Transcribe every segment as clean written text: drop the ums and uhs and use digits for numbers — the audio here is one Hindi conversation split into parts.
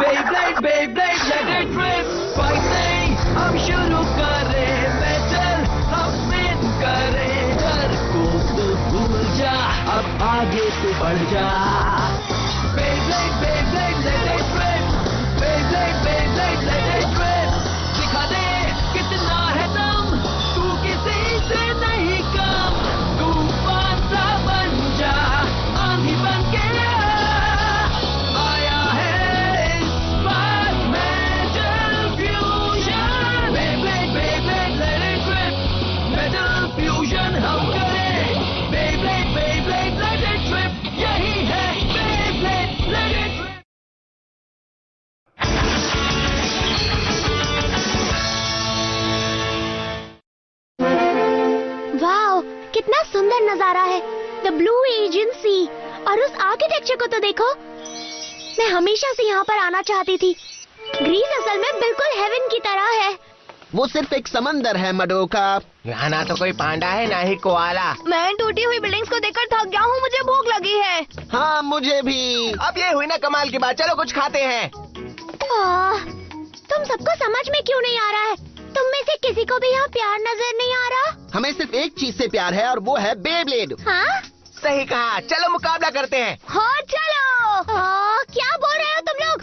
Beyblade, Beyblade, let it rip. Fight नहीं, हम शुरू करें मेटल, हम स्पिन करें डर को तो भूल जा, अब आगे तो बढ़ जा. Beyblade, Beyblade, let it rip. Beyblade, Beyblade, let it rip. दिखा दे कितना है दम, तू किसी से नहीं कम. तूफान सा बन जा, आंधी बन के आया है इस बार metal fusion. Beyblade, Beyblade, let it rip. Metal fusion हम करें. Beyblade, Beyblade, let it rip. यही है Beyblade, let it rip. Wow, कितना सुंदर नजारा है. The blue agency. और उस आर्किटेक्चर को तो देखो. मैं हमेशा से यहाँ पर आना चाहती थी. ग्रीस असल में बिल्कुल हेवन की तरह है. वो सिर्फ एक समंदर है मडोका. यहाँ ना तो कोई पांडा है ना ही कोआला. मैं टूटी हुई बिल्डिंग्स को देखकर थक गया हूँ. मुझे भूख लगी है. हाँ मुझे भी. अब ये हुई ना कमाल की बात. चलो कुछ खाते हैं. तुम सबको समझ में क्यों नहीं आ रहा है? तुम में से किसी को भी यहाँ प्यार नजर नहीं आ रहा? हमें सिर्फ एक चीज से प्यार है और वो है बेब्लेड. हाँ? सही कहा. चलो मुकाबला करते हैं. हाँ चलो. क्या बोल रहे हो तुम लोग?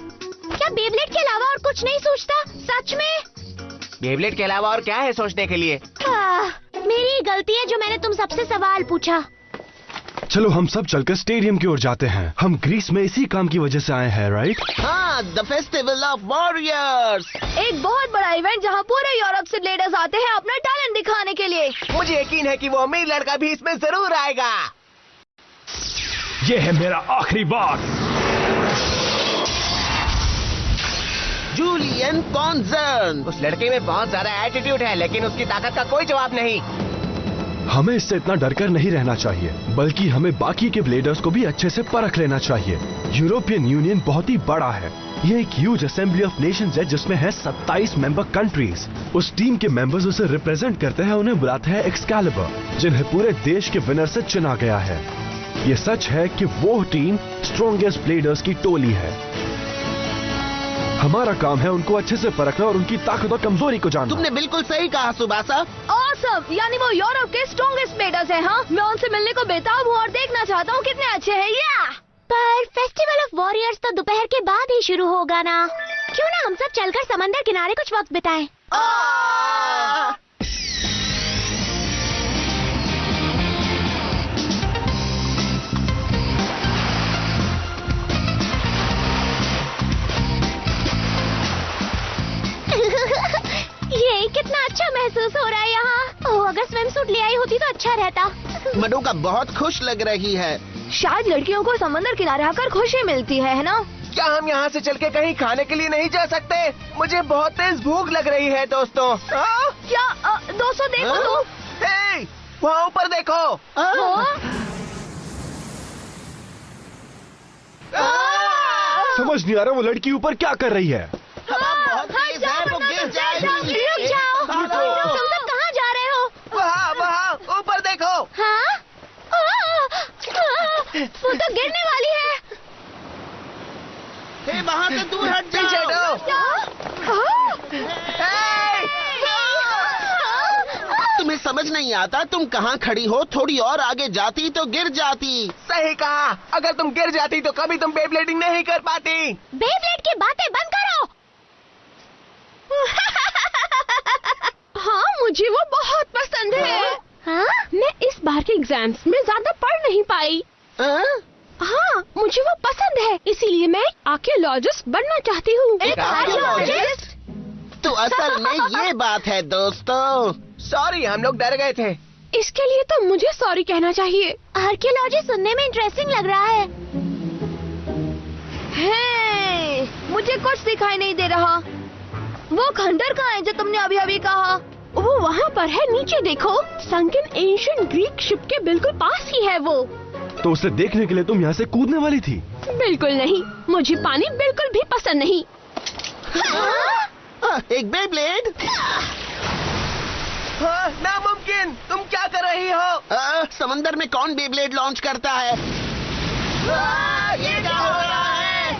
क्या बेब्लेड के अलावा और कुछ नहीं सोचता? सच में? बेब्लेड के अलावा और क्या है सोचने के लिए? मेरी गलती है जो मैंने तुम सबसे सवाल पूछा. चलो हम सब चलकर स्टेडियम की ओर जाते हैं. हम ग्रीस में इसी काम की वजह से आए हैं, राइट? हाँ, द फेस्टिवल ऑफ वॉरियर्स. एक बहुत बड़ा इवेंट जहाँ पूरे यूरोप से लेडर्स आते हैं अपना टैलेंट दिखाने के लिए. मुझे यकीन है कि वो अमीर लड़का भी इसमें जरूर आएगा. ये है मेरा आखिरी बार. जूलियन कॉन्जर्न. उस लड़के में बहुत ज्यादा एटीट्यूड है लेकिन उसकी ताकत का कोई जवाब नहीं. हमें इससे इतना डरकर नहीं रहना चाहिए, बल्कि हमें बाकी के ब्लेडर्स को भी अच्छे से परख लेना चाहिए. यूरोपियन यूनियन बहुत ही बड़ा है. ये एक ह्यूज असेंबली ऑफ नेशंस है जिसमें है 27 मेंबर कंट्रीज. उस टीम के मेंबर्स उसे रिप्रेजेंट करते हैं. उन्हें बुलाते हैं एक्सकैलिबर, जिन्हें पूरे देश के विनर से चुना गया है. ये सच है कि वो टीम स्ट्रॉन्गेस्ट ब्लेडर्स की टोली है. हमारा काम है उनको अच्छे से परखना और उनकी ताकत और कमजोरी को जानना. तुमने बिल्कुल सही कहा सुबासा. ऑसम. यानी वो यूरोप के स्ट्रॉन्गेस्ट ब्लेडर्स हैं. हाँ, मैं उनसे मिलने को बेताब हूँ और देखना चाहता हूँ कितने अच्छे हैं. पर फेस्टिवल ऑफ वॉरियर्स तो दोपहर के बाद ही शुरू होगा ना. क्यों ना हम सब चलकर समंदर किनारे कुछ वक्त बिताएं. ये कितना अच्छा महसूस हो रहा है यहाँ. अगर स्विम सूट ले आई होती तो अच्छा रहता. मडोका बहुत खुश लग रही है. शायद लड़कियों को समंदर किनारे आकर खुशी मिलती है ना? क्या हम यहाँ से चल के कहीं खाने के लिए नहीं जा सकते? मुझे बहुत तेज भूख लग रही है दोस्तों. क्या दोस्तों देखो तो. वहाँ ऊपर देखो. समझ नहीं आ रहा वो लड़की ऊपर क्या कर रही है. हवा बहुत तेज है, वो गिर जाएगी. रुक जाओ. तुम सब कहाँ जा रहे हो? वहाँ ऊपर देखो. हाँ? वो तो गिरने वाली है. हे, वहाँ से दूर हट जाओ. तुम्हें समझ नहीं आता? तुम कहाँ खड़ी हो? थोड़ी और आगे जाती तो गिर जाती. सही कहा. अगर तुम गिर जाती तो कभी तुम बेब्लेडिंग नहीं कर पाती. बेब्लेड की बातें बंद करो. हाँ, मुझे वो बहुत पसंद है. हाँ? मैं इस बार के एग्जाम्स में ज्यादा पढ़ नहीं पाई. हाँ, मुझे वो पसंद है, इसीलिए मैं आर्कियोलॉजिस्ट बनना चाहती हूँ. एक आर्कियोलॉजिस्ट? तो असल में ये बात है दोस्तों. सॉरी, हम लोग डर गए थे. इसके लिए तो मुझे सॉरी कहना चाहिए. आर्कियोलॉजी सुनने में इंटरेस्टिंग लग रहा है. मुझे कुछ दिखाई नहीं दे रहा. वो खंडर कहाँ है जो तुमने अभी अभी कहा? वो वहाँ पर है, नीचे देखो. संकन एंशिएंट ग्रीक शिप के बिल्कुल पास ही है वो. तो उसे देखने के लिए तुम यहाँ से कूदने वाली थी? बिल्कुल नहीं, मुझे पानी बिल्कुल भी पसंद नहीं. एक बेब्लेड? नामुमकिन. तुम क्या कर रही हो? समंदर में कौन बेब्लेड लॉन्च करता है? ये क्या हो रहा है?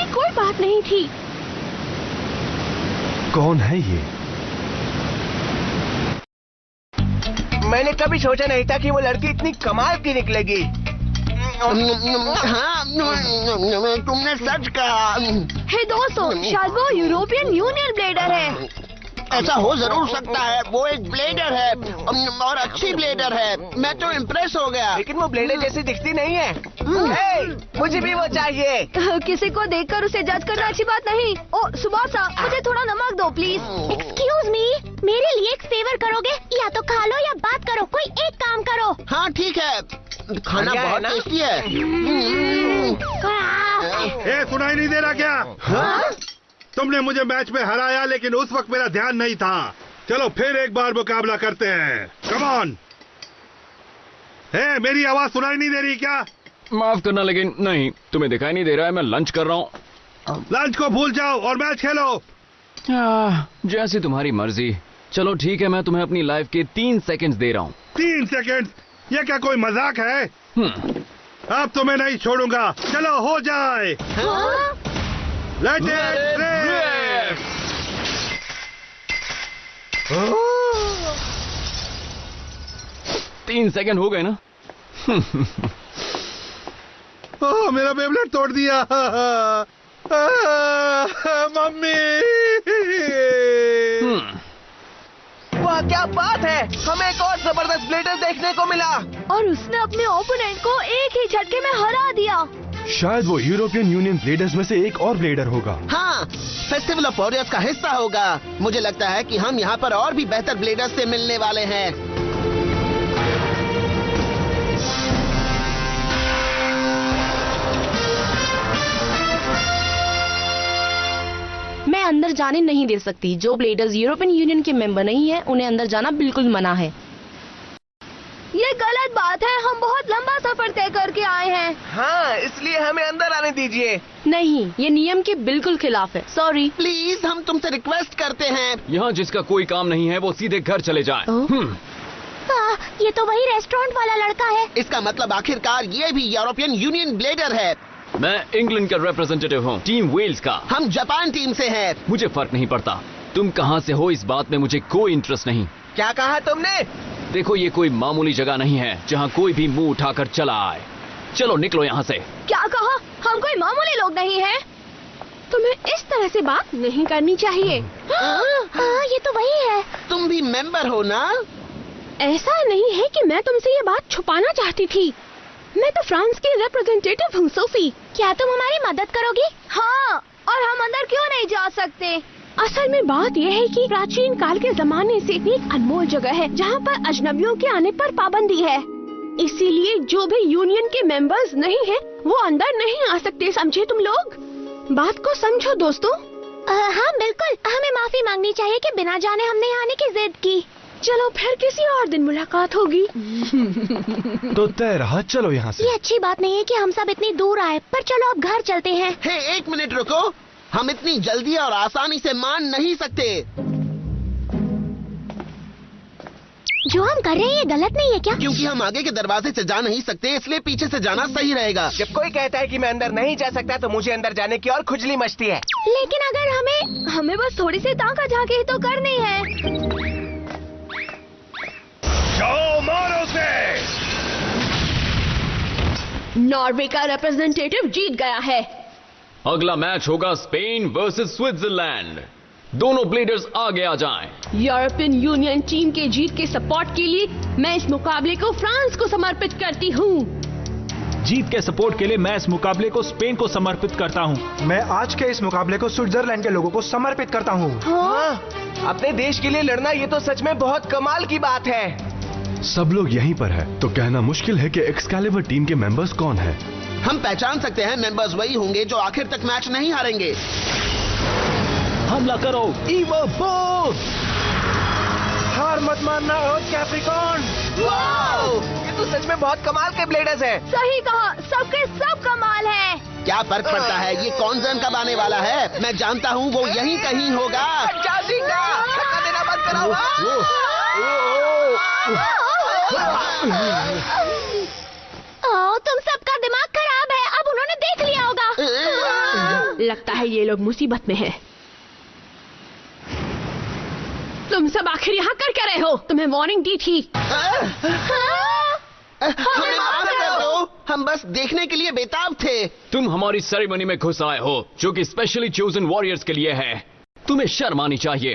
ऐसी कोई बात नहीं थी। कौन है ये? मैंने कभी सोचा नहीं था कि वो लड़की इतनी कमाल की निकलेगी। हाँ, तुमने सच कहा। हे दोस्तों, शायद वो यूरोपियन यूनियन ब्लेडर है। ऐसा हो जरूर सकता है। वो एक ब्लेडर है और अच्छी ब्लेडर है। मैं तो इम्प्रेस हो गया। लेकिन वो ब्लेडर जैसी दिखती नहीं है। हे, मुझे भी वो चाहिए। किसी को देखकर उसे जज करना अच्छी बात नहीं। ओ सुबासा, मुझे थोड़ा नमक दो प्लीज। एक्सक्यूज मी, मेरे लिए एक फेवर करोगे? या तो खा लो या बात करो, कोई एक काम करो। हाँ ठीक है, खाना बढ़िया है बहुत ना? टेस्टी है। ए, सुनाई नहीं दे रहा क्या? हाँ? तुमने मुझे मैच में हराया, लेकिन उस वक्त मेरा ध्यान नहीं था। चलो फिर एक बार मुकाबला करते हैं। Come on. मेरी आवाज सुनाई नहीं दे रही क्या? माफ करना, लेकिन नहीं, तुम्हें दिखाई नहीं दे रहा है। मैं लंच कर रहा हूँ। लंच को भूल जाओ और मैच खेलो। जैसी तुम्हारी मर्जी। चलो ठीक है, मैं तुम्हें अपनी लाइफ के 3 सेकंड्स दे रहा हूँ। 3 सेकंड? ये क्या कोई मजाक है? अब तुम्हें नहीं छोड़ूंगा। चलो हो जाए। Let it rib. 3 सेकंड हो गए ना? ओह, मेरा बेबलेट तोड़ दिया। मम्मी। वाह, क्या बात है! हमें एक और जबरदस्त ब्लेडर देखने को मिला। और उसने अपने ओपोनेंट को एक ही झटके में हरा दिया। शायद वो यूरोपियन यूनियन ब्लेडर्स में से एक और ब्लेडर होगा। हाँ, फेस्टिवल ऑफ वॉरियर्स का हिस्सा होगा। मुझे लगता है कि हम यहाँ पर और भी बेहतर ब्लेडर्स से मिलने वाले हैं। मैं अंदर जाने नहीं दे सकती। जो ब्लेडर्स यूरोपियन यूनियन के मेंबर नहीं है, उन्हें अंदर जाना बिल्कुल मना है। ये गलत बात है। हम बहुत लंबा सफर तय करके आए हैं। हाँ, इसलिए हमें अंदर आने दीजिए। नहीं, ये नियम के बिल्कुल खिलाफ है। सॉरी। प्लीज, हम तुमसे रिक्वेस्ट करते हैं। यहाँ जिसका कोई काम नहीं है, वो सीधे घर चले जाए। ये तो वही रेस्टोरेंट वाला लड़का है। इसका मतलब आखिरकार ये भी यूरोपियन यूनियन ब्लेडर है। मैं इंग्लैंड का रिप्रेजेंटेटिव हूँ, टीम वेल्स का। हम जापान टीम से हैं। मुझे फर्क नहीं पड़ता तुम कहाँ से हो, इस बात में मुझे कोई इंटरेस्ट नहीं। क्या कहा तुमने? देखो, ये कोई मामूली जगह नहीं है जहाँ कोई भी मुंह उठाकर चला आए। चलो निकलो यहाँ से। क्या कहा? हम कोई मामूली लोग नहीं हैं। तुम्हें इस तरह से बात नहीं करनी चाहिए। ये तो वही है। तुम भी मेंबर हो ना? ऐसा नहीं है कि मैं तुमसे ये बात छुपाना चाहती थी। मैं तो फ्रांस की रिप्रेजेंटेटिव हूँ, सोफी। क्या तुम हमारी मदद करोगी? हाँ, और हम अंदर क्यों नहीं जा सकते? असल में बात यह है कि प्राचीन काल के जमाने से एक अनमोल जगह है जहाँ पर अजनबियों के आने पर पाबंदी है। इसीलिए जो भी यूनियन के मेंबर्स नहीं हैं, वो अंदर नहीं आ सकते। समझे तुम लोग? बात को समझो दोस्तों। हाँ बिल्कुल, हमें माफी मांगनी चाहिए कि बिना जाने हमने यहाँ आने की जिद की। चलो फिर किसी और दिन मुलाकात होगी। तो तय रहा, चलो यहाँ से। ये अच्छी बात नहीं है कि हम सब इतनी दूर आए, पर चलो अब घर चलते हैं। हे, एक मिनट रुको। हम इतनी जल्दी और आसानी से मान नहीं सकते। जो हम कर रहे हैं ये गलत नहीं है क्या? क्योंकि हम आगे के दरवाजे से जा नहीं सकते, इसलिए पीछे से जाना सही रहेगा। जब कोई कहता है कि मैं अंदर नहीं जा सकता, तो मुझे अंदर जाने की और खुजली मचती है। लेकिन अगर हमें बस थोड़ी सी ताका झांकी ही तो करनी है। जाओ, मारो उसे। नॉर्वे का रिप्रेजेंटेटिव जीत गया है। अगला मैच होगा स्पेन वर्सेस स्विट्जरलैंड। दोनों ब्लेडर्स आगे आ जाएं। यूरोपियन यूनियन टीम के जीत के सपोर्ट के लिए मैं इस मुकाबले को फ्रांस को समर्पित करती हूँ। जीत के सपोर्ट के लिए मैं इस मुकाबले को स्पेन को समर्पित करता हूँ। मैं आज के इस मुकाबले को स्विट्जरलैंड के लोगों को समर्पित करता हूँ। हाँ, अपने देश के लिए लड़ना, ये तो सच में बहुत कमाल की बात है। सब लोग यहीं पर है, तो कहना मुश्किल है कि एक्सकैलिबर टीम के मेंबर्स कौन हैं। हम पहचान सकते हैं, मेंबर्स वही होंगे जो आखिर तक मैच नहीं हारेंगे। हमला करो, ईवो बोस! हार मत मानना और कैप्रिकॉर्न। ये तो सच में बहुत कमाल के ब्लेडर्स हैं। सही कहा, सबके सब कमाल है। क्या फर्क पड़ता है? ये कौन जन कब आने वाला है? मैं जानता हूँ, वो यहीं कहीं होगा। चाची का धक्का देना बंद कराओ। तुम सबका दिमाग खराब है। अब उन्होंने देख लिया होगा। लगता है ये लोग मुसीबत में हैं। तुम सब आखिर यहाँ कर क्या रहे हो? तुम्हें वार्निंग दी थी। हमें माफ कर दो, हम बस देखने के लिए बेताब थे। तुम हमारी सेरेमनी में घुस आए हो जो कि स्पेशली चोजन वॉरियर्स के लिए है। तुम्हें शर्म आनी चाहिए।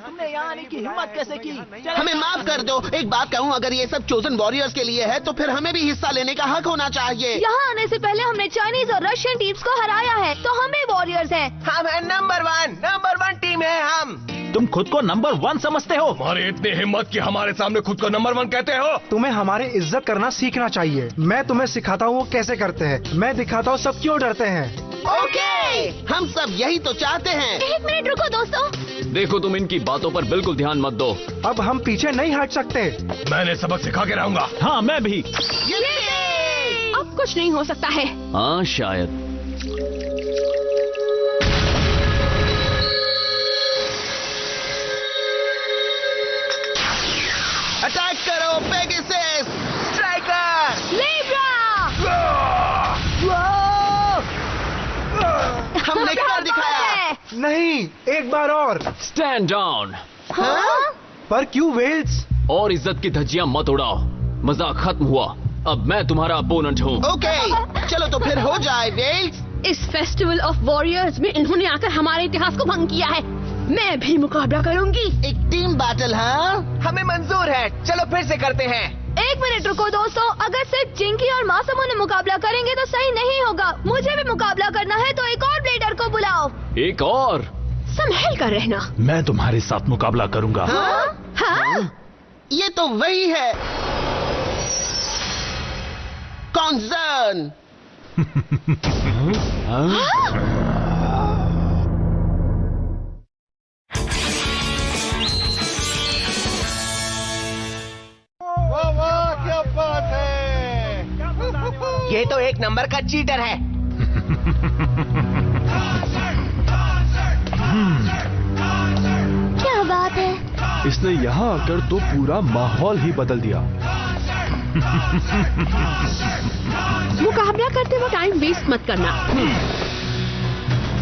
तुमने यहाँ आने की हिम्मत कैसे की? हमें माफ कर दो। एक बात कहूँ, अगर ये सब चोजन वॉरियर्स के लिए है तो फिर हमें भी हिस्सा लेने का हक होना चाहिए। यहाँ आने से पहले हमने चाइनीज और रशियन टीम्स को हराया है, तो हम भी वॉरियर्स हैं। हम है नंबर वन टीम है हम। तुम खुद को नंबर 1 समझते हो? हमारी इतनी हिम्मत कि हमारे सामने खुद को नंबर 1 कहते हो? तुम्हें हमारी इज्जत करना सीखना चाहिए। मैं तुम्हें सिखाता हूँ वो कैसे करते हैं। मैं दिखाता हूँ सब क्यों डरते हैं। ओके, हम सब यही तो चाहते हैं। 1 मिनट रुको दोस्तों। देखो, तुम इनकी बातों पर बिल्कुल ध्यान मत दो। अब हम पीछे नहीं हट सकते। मैंने सबक सिखा के रहूंगा। हाँ, मैं भी। अब कुछ नहीं हो सकता है। हाँ, शायद। अटैक करो पेगासस! स्ट्राइकर! लिब्रा! हमने कर दिखाया। नहीं, एक बार और। Stand down. हाँ? पर क्यों वेल्स? और इज्जत की धज्जियां मत उड़ाओ। मजाक खत्म हुआ। अब मैं तुम्हारा अपोनेंट हूँ। ओके, चलो तो फिर हो जाए वेल्स। इस फेस्टिवल ऑफ वॉरियर्स में इन्होंने आकर हमारे इतिहास को भंग किया है। मैं भी मुकाबला करूंगी। एक टीम बैटल। हाँ, हमें मंजूर है। चलो फिर से करते हैं। 1 मिनट रुको दोस्तों। अगर सिर्फ चिंकी और मासूमो ने मुकाबला करेंगे तो सही नहीं होगा। मुझे भी मुकाबला करना है, तो एक और ब्लेडर को बुलाओ। एक और? संभल कर रहना। मैं तुम्हारे साथ मुकाबला करूंगा। हाँ? ये तो वही है, कॉन्सर्न। क्या बात है? ये तो एक नंबर का चीटर है। क्या बात है? इसने यहाँ आकर तो पूरा माहौल ही बदल दिया। मुकाबला करते वक्त टाइम वेस्ट मत करना।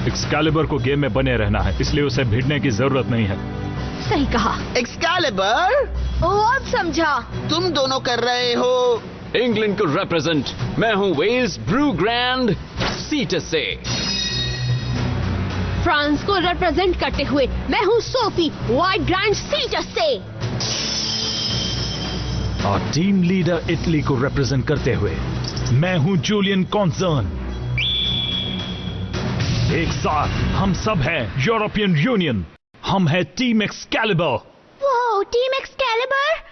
एक्सकैलिबर को गेम में बने रहना है, इसलिए उसे भिड़ने की जरूरत नहीं है। सही कहा। एक्सकैलिबर? और समझा। तुम दोनों कर रहे हो। इंग्लैंड को रिप्रेजेंट मैं हूँ वेल्स ब्रू ग्रैंड सीटस से। फ्रांस को रिप्रेजेंट करते हुए मैं हूँ सोफी वाइट ग्रैंड सीटस से। और टीम लीडर इटली को रिप्रेजेंट करते हुए मैं हूँ जूलियन कॉन्सर्न। एक साथ हम सब हैं यूरोपियन यूनियन। हम है टीम एक्सकैलिबर। वो टीम एक्सकैलिबर?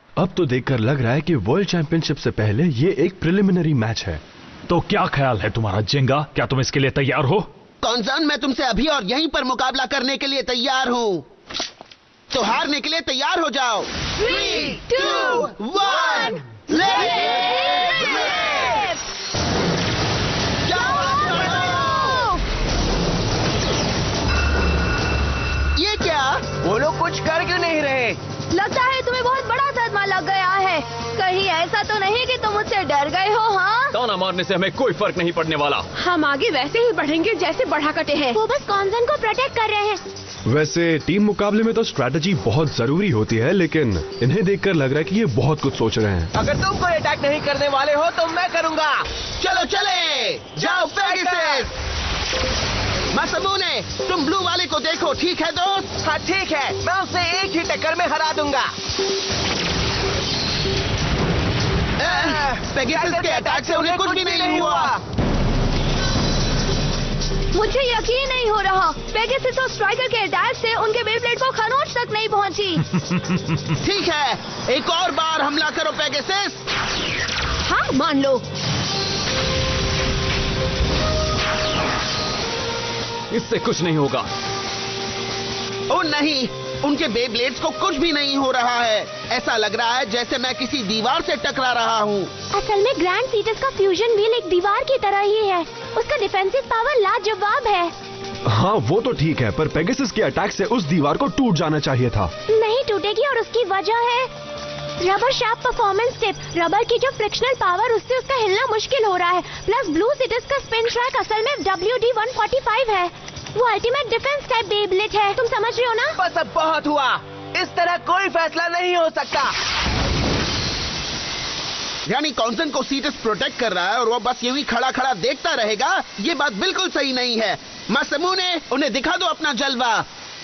अब तो देखकर लग रहा है कि वर्ल्ड चैंपियनशिप से पहले ये एक प्रिलिमिनरी मैच है। तो क्या ख्याल है तुम्हारा जेंगा? क्या तुम इसके लिए तैयार हो? कॉन्सर्न, मैं तुमसे अभी और यहीं पर मुकाबला करने के लिए तैयार हूँ। तो हारने के लिए तैयार हो जाओ। 3, 2, 1, ये क्या? वो लोग कुछ कर क्यों नहीं रहे? लगता है तुम्हें बहुत बड़ा सदमा लग गया है। कहीं ऐसा तो नहीं कि तुम मुझसे डर गए हो? हाँ, ताना मारने से हमें कोई फर्क नहीं पड़ने वाला। हम आगे वैसे ही बढ़ेंगे जैसे बढ़ा कटे हैं। वो बस कॉन्सर्न को प्रोटेक्ट कर रहे हैं। वैसे टीम मुकाबले में तो स्ट्रैटेजी बहुत जरूरी होती है, लेकिन इन्हें देखकर लग रहा है कि ये बहुत कुछ सोच रहे हैं। अगर तुम कोई अटैक नहीं करने वाले हो तो मैं करूंगा। चलो चले जाओ पेगासस। मासूमोने, तुम ब्लू वाले को देखो, ठीक है दोस्त? हाँ ठीक है, मैं उसे एक ही टक्कर में हरा दूंगा। पेगासस के अटैक से उन्हें कुछ भी नहीं हुआ। मुझे यकीन नहीं हो रहा। पेगासस और स्ट्राइकर के अटैक से उनके बेब्लेड को खरोंच तक नहीं पहुंची। ठीक है, एक और बार हमला करो पेगासस। हाँ, मान लो। इससे कुछ नहीं होगा। ओ नहीं, उनके बेब्लेड्स को कुछ भी नहीं हो रहा है। ऐसा लग रहा है जैसे मैं किसी दीवार से टकरा रहा हूँ। असल में ग्रैंड सीटस का फ्यूजन व्हील एक दीवार की तरह ही है। उसका डिफेंसिव पावर लाजवाब है। हाँ, वो तो ठीक है, पर पेगासस के अटैक से उस दीवार को टूट जाना चाहिए था। नहीं टूटेगी और उसकी वजह है rubber sharp performance tip. Rubber की जो फ्रिक्शनल पावर, उससे उसका हिलना मुश्किल हो रहा है। प्लस ब्लू सिटीज का स्पिन ट्रैक असल में WD-145 है। वो अल्टीमेट डिफेंस टाइप बेब्लेड है, तुम समझ रहे हो ना? बस अब बहुत हुआ, इस तरह कोई फैसला नहीं हो सकता। यानी कॉन्सन को सीटस प्रोटेक्ट कर रहा है और वो बस यूं ही खड़ा खड़ा देखता रहेगा? ये बात बिल्कुल सही नहीं है। मासूने, उन्हें दिखा दो अपना जलवा।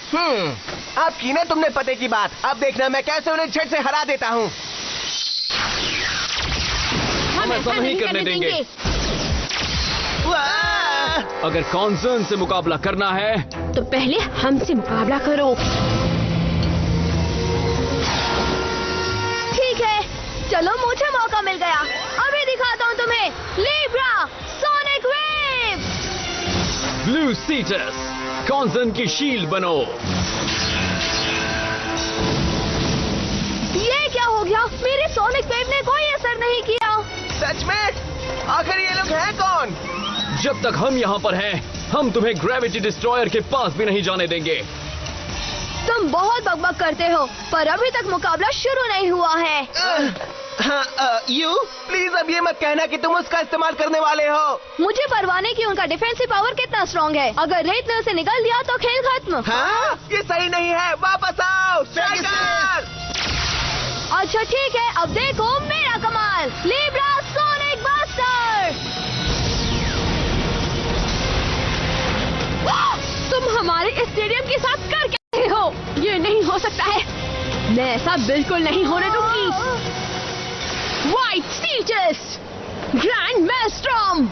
अब की ना तुमने पते की बात। अब देखना मैं कैसे उन्हें झट से हरा देता हूँ। हम ऐसा नहीं करने देंगे। अगर कॉन्सर्न से मुकाबला करना है तो पहले हमसे मुकाबला करो। ठीक है, चलो मुझे मौका मिल गया। अभी दिखाता हूँ तुम्हें Libra sonic wave. Blue seats, concern की शील्ड बनो। ये क्या हो गया? मेरे सोनिक वेव ने कोई असर नहीं किया। सच में? आखिर ये लोग हैं कौन? जब तक हम यहाँ पर हैं, हम तुम्हें ग्रेविटी डिस्ट्रॉयर के पास भी नहीं जाने देंगे। तुम बहुत बकबक करते हो, पर अभी तक मुकाबला शुरू नहीं हुआ है। यू प्लीज अब ये मत कहना कि तुम उसका इस्तेमाल करने वाले हो। मुझे परवाह नहीं कि उनका डिफेंसिव पावर कितना स्ट्रॉन्ग है। अगर रेत में से निकल दिया तो खेल खत्म। ये सही नहीं है, वापस आओ स्ट्राइकर। अच्छा ठीक है, अब देखो मेरा कमाल, लीब्रा सोनिक बस्टर। तुम हमारे स्टेडियम के साथ कर क्या रहे हो? ये नहीं हो सकता है, मैं ऐसा बिल्कुल नहीं होने दूंगी। White seats, grand maelstrom.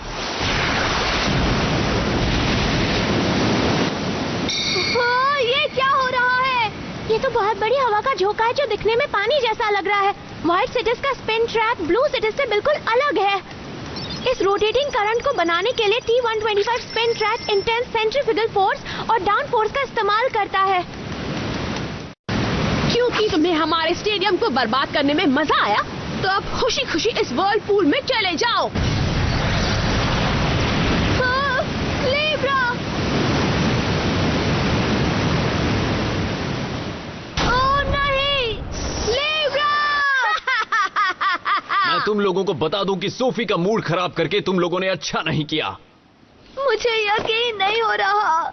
ये क्या हो रहा है? ये तो बहुत बड़ी हवा का झोंका है जो दिखने में पानी जैसा लग रहा है। व्हाइट सिटीज का स्पिन ट्रैक ब्लू सिटीज से बिल्कुल अलग है। इस रोटेटिंग करंट को बनाने के लिए T125 spin track intense centrifugal force और डाउन फोर्स का इस्तेमाल करता है। क्योंकि तुम्हें हमारे स्टेडियम को बर्बाद करने में मजा आया, तो अब खुशी खुशी इस वर्लपूल में चले जाओ। लीब्रा! ओह नहीं, लीब्रा! मैं तुम लोगों को बता दूं कि सोफी का मूड खराब करके तुम लोगों ने अच्छा नहीं किया। मुझे यकीन नहीं हो रहा।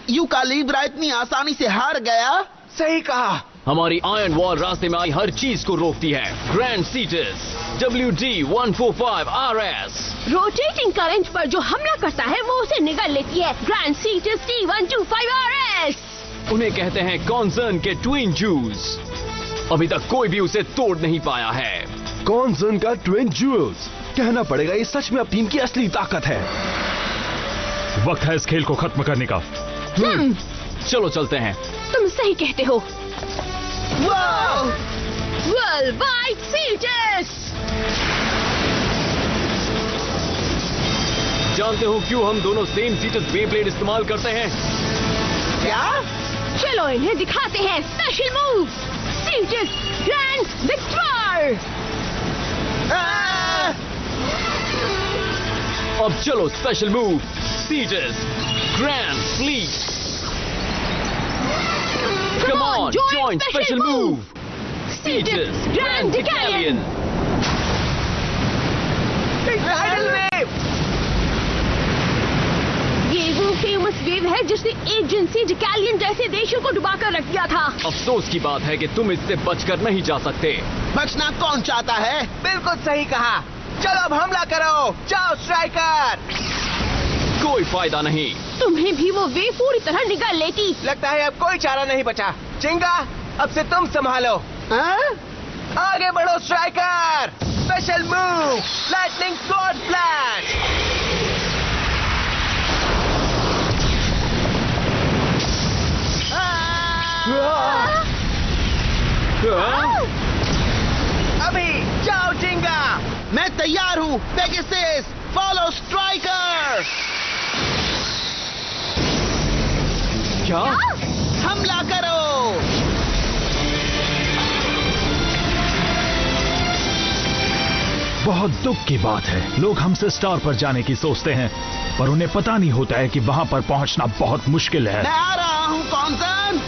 यू का लीब्रा इतनी आसानी से हार गया? सही कहा। हमारी आयरन वॉल रास्ते में आई हर चीज को रोकती है। Grand seats WD-145 RS rotating current पर जो हमला करता है वो उसे निगल लेती है। Grand seats T125 RS। उन्हें कहते हैं कॉन्सर्न के ट्विन जूस। अभी तक कोई भी उसे तोड़ नहीं पाया है। कॉन्सर्न का ट्विन जूल्स, कहना पड़ेगा ये सच में अब टीम की असली ताकत है। वक्त है इस खेल को खत्म करने का। चलो चलते हैं। तुम सही कहते हो। Worldwide seats. जानते हो क्यों हम दोनों सेम सीटस बेब्लेड इस्तेमाल करते हैं? क्या? चलो इन्हें दिखाते हैं स्पेशल मूव, सीटस ग्रैंड विक्ट्रॉर। अब चलो special move, seats grand sleep. Come on, join special move. Cetus Grand Decalion. Tidal wave. ये वो फेमस वेव है जिसने एक जिंसी डिकैलियन जैसे देशों को डुबाकर रख दिया था। अफसोस की बात है कि तुम इससे बचकर नहीं जा सकते। बचना कौन चाहता है? बिल्कुल सही कहा। चलो अब हमला करो, जाओ स्ट्राइकर। कोई फायदा नहीं। तुम्हें भी वो वेव पूरी तरह निगल लेती। लगता है अब कोई चारा नहीं बचा। चिंगा, अब से तुम संभालो। आगे बढ़ो striker. Special move, lightning sword flash. अभी जाओ चिंगा। मैं तैयार हूँ। Pegasus, follow striker. क्या? हमला करो। बहुत दुख की बात है, लोग हमसे स्टार पर जाने की सोचते हैं, पर उन्हें पता नहीं होता है कि वहां पर पहुंचना बहुत मुश्किल है। मैं आ रहा हूँ कॉन्सर्न।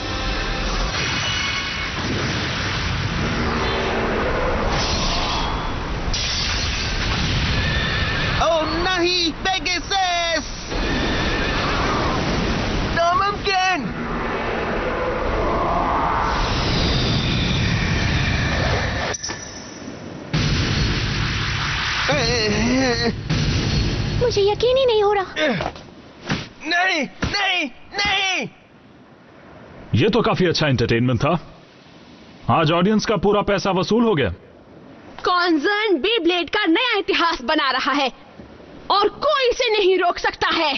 मुझे यकीन ही नहीं हो रहा। नहीं नहीं नहीं। ये तो काफी अच्छा एंटरटेनमेंट था। आज ऑडियंस का पूरा पैसा वसूल हो गया। कॉन्जर्न बी ब्लेड का नया इतिहास बना रहा है और कोई इसे नहीं रोक सकता है।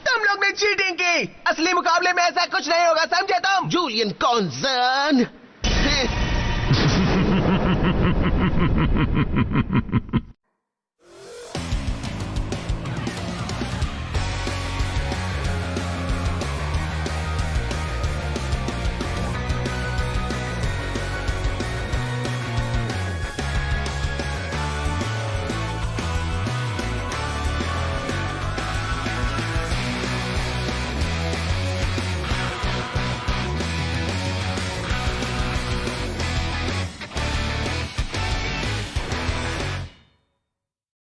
तुम लोग ने चीटिंग की। असली मुकाबले में ऐसा कुछ नहीं होगा, समझे तुम? जूलियन कॉन्जर्न